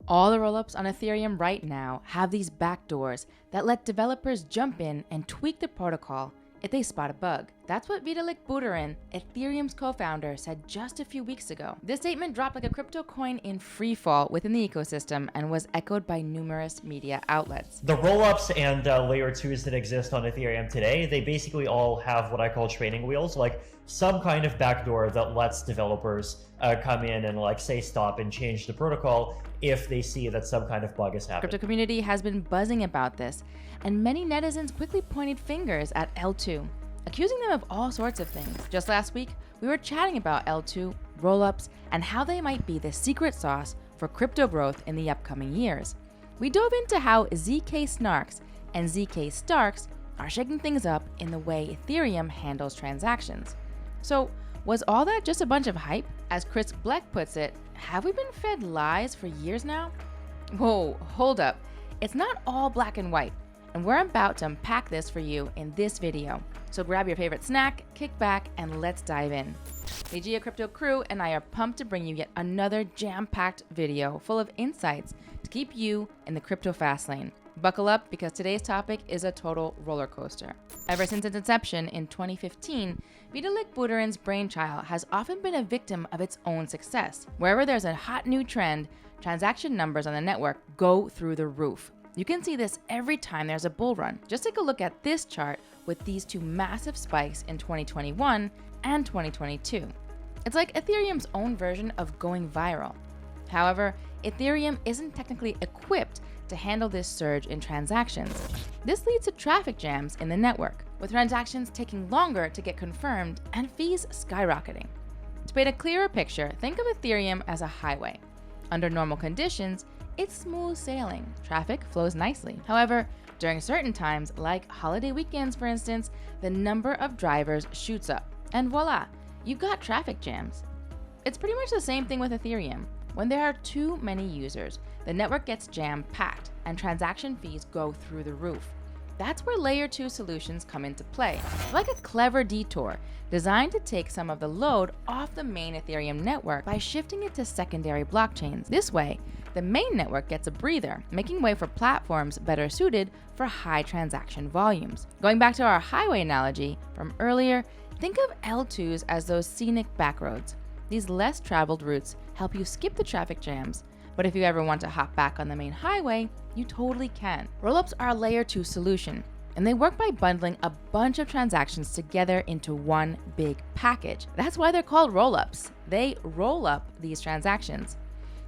All the rollups on Ethereum right now have these backdoors that let developers jump in and tweak the protocol if they spot a bug. That's what Vitalik Buterin, Ethereum's co-founder, said just a few weeks ago. This statement dropped like a crypto coin in freefall within the ecosystem and was echoed by numerous media outlets. The rollups and layer 2s that exist on Ethereum today, they basically all have what I call training wheels, like some kind of backdoor that lets developers come in and like say stop and change the protocol if they see that some kind of bug is happening. The crypto community has been buzzing about this, and many netizens quickly pointed fingers at L2, accusing them of all sorts of things. Just last week, we were chatting about L2, rollups, and how they might be the secret sauce for crypto growth in the upcoming years. We dove into how zkSNARKs and zkSTARKs are shaking things up in the way Ethereum handles transactions. So, was all that just a bunch of hype? As Chris Blec puts it, have we been fed lies for years now? Whoa, hold up. It's not all black and white, and we're about to unpack this for you in this video. So grab your favorite snack, kick back, and let's dive in. The GeoCrypto crew and I are pumped to bring you yet another jam-packed video full of insights to keep you in the crypto fast lane. Buckle up, because today's topic is a total roller coaster. Ever since its inception in 2015, Vitalik Buterin's brainchild has often been a victim of its own success. Wherever there's a hot new trend, transaction numbers on the network go through the roof. You can see this every time there's a bull run. Just take a look at this chart with these two massive spikes in 2021 and 2022. It's like Ethereum's own version of going viral. However, Ethereum isn't technically equipped to handle this surge in transactions. This leads to traffic jams in the network, with transactions taking longer to get confirmed and fees skyrocketing. To paint a clearer picture, think of Ethereum as a highway. Under normal conditions, it's smooth sailing. Traffic flows nicely. However, during certain times, like holiday weekends for instance, the number of drivers shoots up, and voila, you've got traffic jams. It's pretty much the same thing with Ethereum. When there are too many users, the network gets jam-packed and transaction fees go through the roof. That's where layer 2 solutions come into play, like a clever detour designed to take some of the load off the main Ethereum network by shifting it to secondary blockchains. This way, the main network gets a breather, making way for platforms better suited for high transaction volumes. Going back to our highway analogy from earlier, think of L2s as those scenic backroads. These less traveled routes help you skip the traffic jams, but if you ever want to hop back on the main highway, you totally can. Rollups are a layer 2 solution, and they work by bundling a bunch of transactions together into one big package. That's why they're called rollups. They roll up these transactions.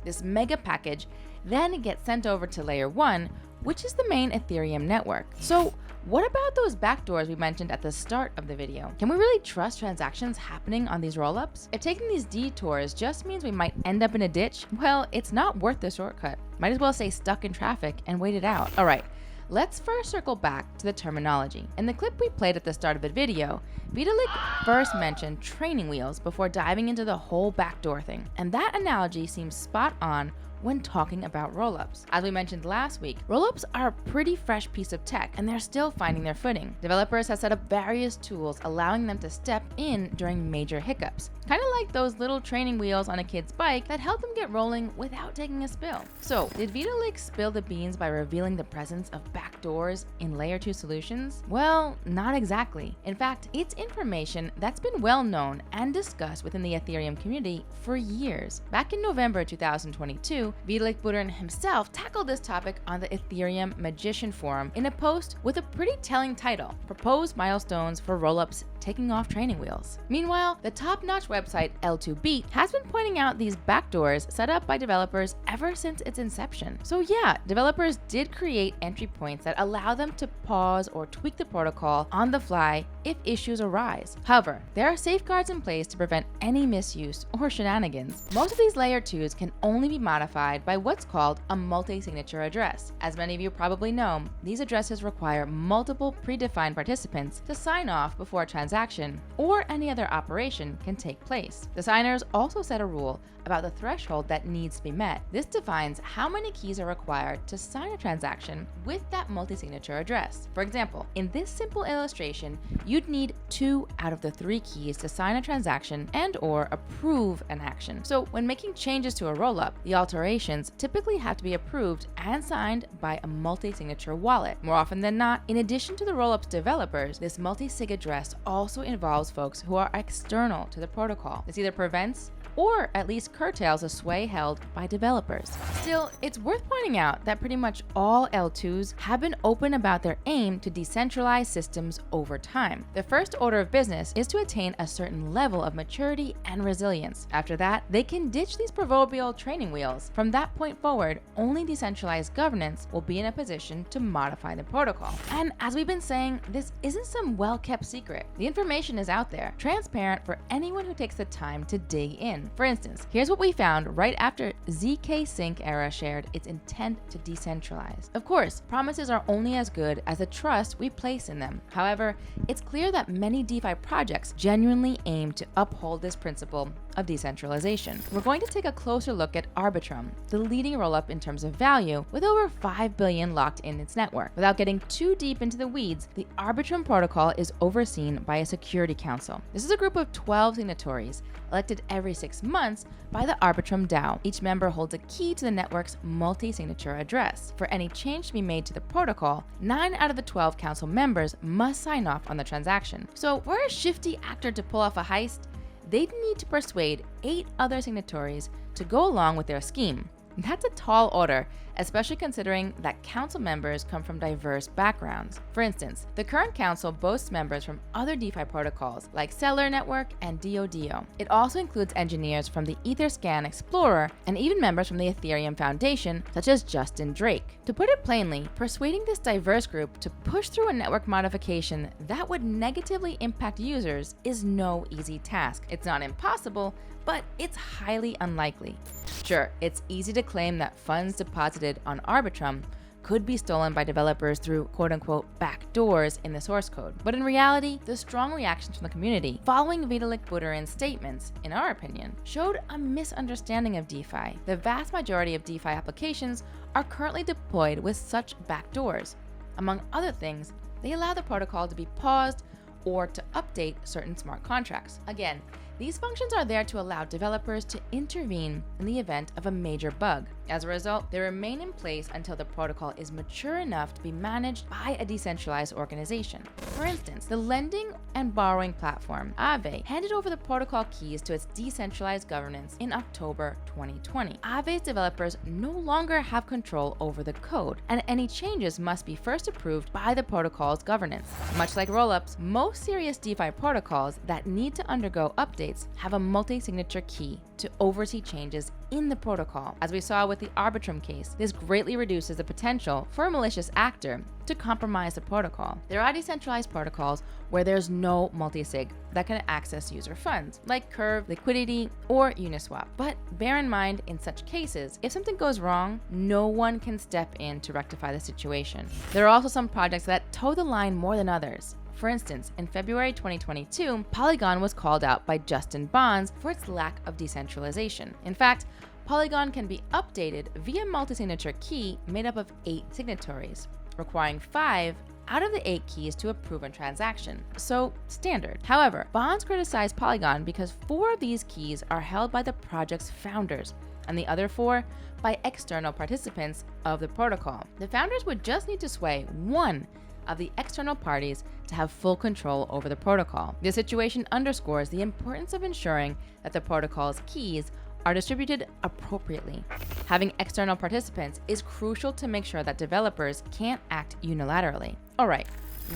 This mega package then gets sent over to layer 1, which is the main Ethereum network. So what about those backdoors we mentioned at the start of the video? Can we really trust transactions happening on these rollups? If taking these detours just means we might end up in a ditch, well, it's not worth the shortcut. Might as well stay stuck in traffic and wait it out. All right, let's first circle back to the terminology. In the clip we played at the start of the video, Vitalik first mentioned training wheels before diving into the whole backdoor thing. And that analogy seems spot on when talking about rollups. As we mentioned last week, rollups are a pretty fresh piece of tech, and they're still finding their footing. Developers have set up various tools allowing them to step in during major hiccups, kind of like those little training wheels on a kid's bike that help them get rolling without taking a spill. So, did Vitalik spill the beans by revealing the presence of backdoors in layer 2 solutions? Well, not exactly. In fact, it's information that's been well known and discussed within the Ethereum community for years. Back in November 2022, Vitalik Buterin himself tackled this topic on the Ethereum Magician Forum in a post with a pretty telling title, Proposed Milestones for Rollups Taking Off Training Wheels. Meanwhile, the top-notch website L2Beat has been pointing out these backdoors set up by developers ever since its inception. So yeah, developers did create entry points that allow them to pause or tweak the protocol on the fly if issues arise. However, there are safeguards in place to prevent any misuse or shenanigans. Most of these layer 2s can only be modified by what's called a multi-signature address. As many of you probably know, these addresses require multiple predefined participants to sign off before a transaction transaction or any other operation can take place. The signers also set a rule about the threshold that needs to be met. This defines how many keys are required to sign a transaction with that multi-signature address. For example, in this simple illustration, you'd need 2 out of the 3 keys to sign a transaction and/or approve an action. So when making changes to a rollup, the alterations typically have to be approved and signed by a multi-signature wallet. More often than not, in addition to the rollup's developers, this multi-sig address also involves folks who are external to the protocol. This either prevents or at least curtails the sway held by developers. Still, it's worth pointing out that pretty much all L2s have been open about their aim to decentralize systems over time. The first order of business is to attain a certain level of maturity and resilience. After that, they can ditch these proverbial training wheels. From that point forward, only decentralized governance will be in a position to modify the protocol. And as we've been saying, this isn't some well-kept secret. The information is out there, transparent for anyone who takes the time to dig in. For instance, here's what we found right after zkSNARK era shared its intent to decentralize. Of course, promises are only as good as the trust we place in them. However, it's clear that many DeFi projects genuinely aim to uphold this principle of decentralization. We're going to take a closer look at Arbitrum, the leading rollup in terms of value, with over 5 billion locked in its network. Without getting too deep into the weeds, the Arbitrum protocol is overseen by a security council. This is a group of 12 signatories elected every 6 months by the Arbitrum DAO. Each member holds a key to the network's multi-signature address. For any change to be made to the protocol, 9 out of the 12 council members must sign off on the transaction. So for a shifty actor to pull off a heist, they'd need to persuade 8 other signatories to go along with their scheme. That's a tall order, especially considering that council members come from diverse backgrounds. For instance, the current council boasts members from other DeFi protocols like Stellar Network and DoDo. It also includes engineers from the Etherscan Explorer and even members from the Ethereum Foundation, such as Justin Drake. To put it plainly, persuading this diverse group to push through a network modification that would negatively impact users is no easy task. It's not impossible, but it's highly unlikely. Sure, it's easy to claim that funds deposited on Arbitrum could be stolen by developers through quote-unquote backdoors in the source code. But in reality, the strong reactions from the community following Vitalik Buterin's statements, in our opinion, showed a misunderstanding of DeFi. The vast majority of DeFi applications are currently deployed with such backdoors. Among other things, they allow the protocol to be paused or to update certain smart contracts. Again, these functions are there to allow developers to intervene in the event of a major bug. As a result, they remain in place until the protocol is mature enough to be managed by a decentralized organization. For instance, the lending and borrowing platform, Aave, handed over the protocol keys to its decentralized governance in October 2020. Aave's developers no longer have control over the code, and any changes must be first approved by the protocol's governance. Much like rollups, most serious DeFi protocols that need to undergo updates have a multi-signature key to oversee changes in the protocol. As we saw with the Arbitrum case, this greatly reduces the potential for a malicious actor to compromise the protocol. There are decentralized protocols where there's no multi-sig that can access user funds, like Curve, Liquidity, or Uniswap. But bear in mind, in such cases, if something goes wrong, no one can step in to rectify the situation. There are also some projects that toe the line more than others. For instance, in February 2022, Polygon was called out by Justin Bonds for its lack of decentralization. In fact, Polygon can be updated via multi-signature key made up of 8 signatories, requiring 5 out of the 8 keys to approve a transaction. So, standard. However, Bonds criticized Polygon because 4 of these keys are held by the project's founders, and the other 4 by external participants of the protocol. The founders would just need to sway 1 of the external parties to have full control over the protocol. This situation underscores the importance of ensuring that the protocol's keys are distributed appropriately. Having external participants is crucial to make sure that developers can't act unilaterally. Alright,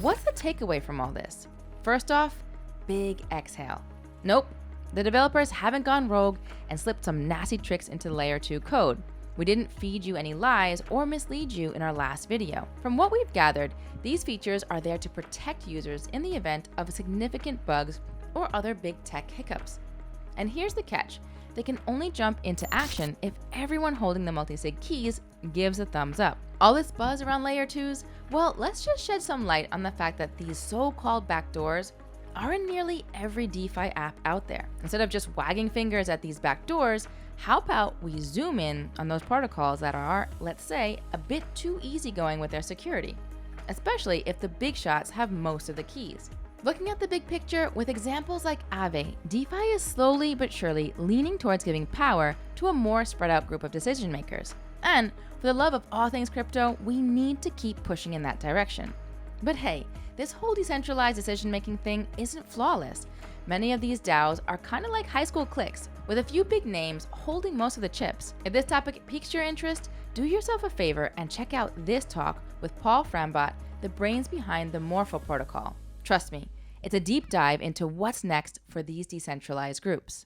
what's the takeaway from all this? First off, big exhale. Nope, the developers haven't gone rogue and slipped some nasty tricks into layer 2 code. We didn't feed you any lies or mislead you in our last video. From what we've gathered, these features are there to protect users in the event of significant bugs or other big tech hiccups. And here's the catch. They can only jump into action if everyone holding the multi-sig keys gives a thumbs up. All this buzz around layer 2s? Well, let's just shed some light on the fact that these so-called backdoors are in nearly every DeFi app out there. Instead of just wagging fingers at these backdoors, how about we zoom in on those protocols that are, let's say, a bit too easygoing with their security, especially if the big shots have most of the keys. Looking at the big picture, with examples like Aave, DeFi is slowly but surely leaning towards giving power to a more spread out group of decision makers. And for the love of all things crypto, we need to keep pushing in that direction. But hey, this whole decentralized decision-making thing isn't flawless. Many of these DAOs are kind of like high school cliques, with a few big names holding most of the chips. If this topic piques your interest, do yourself a favor and check out this talk with Paul Frambot, the brains behind the Morpho protocol. Trust me, it's a deep dive into what's next for these decentralized groups.